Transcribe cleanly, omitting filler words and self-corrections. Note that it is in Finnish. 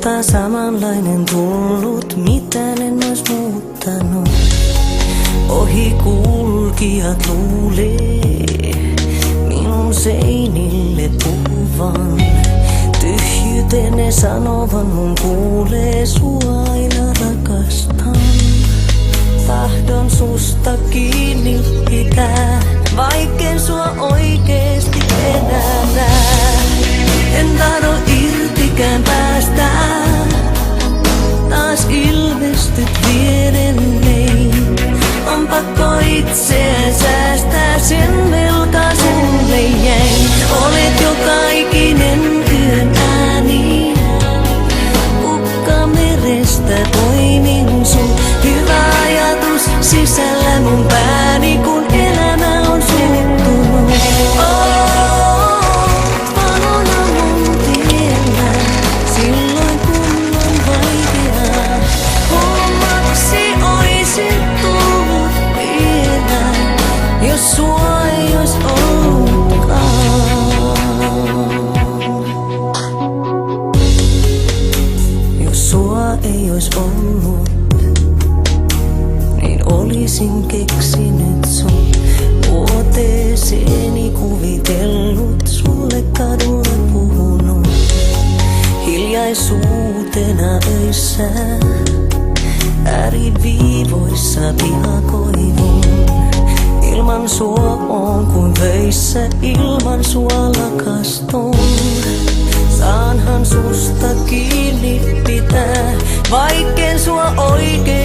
susta samanlainen tullut, mitään en ois muuttanut. Ohikulkijat luulee minun seinille puhuvan. Tyhjyyteen ne sanovan, mun kuulee sua aina rakastan. Tahdon susta kiinni pitää, vaikken sua oikeesti enää näe. En tahdo irtikään päästä, taas ilmestyt vierelleni. On pakko itseään säästää, sen velka sulle jäi. Olet joka ikinen yön ääni, ukka merestä poimin sun. Hyvä ajatus sisällä mun pääni, kun elämä on suuttunut. Valona mun tiellä, silloin kun on vaikeaa. Omaksi oisit tullut vielä, jos sua ei ois ollutkaan. Jos sua ei ois ollut, olisin keksinyt sun vuoteeseeni, kuvitellut sulle kadulla puhunut. Hiljaisuutena öissä, ääriviivoissa pihakoivun. Ilman sua on kuin vöissä, ilman sua lakastun. Saanhan susta kiinni pitää, vaikken sua oikein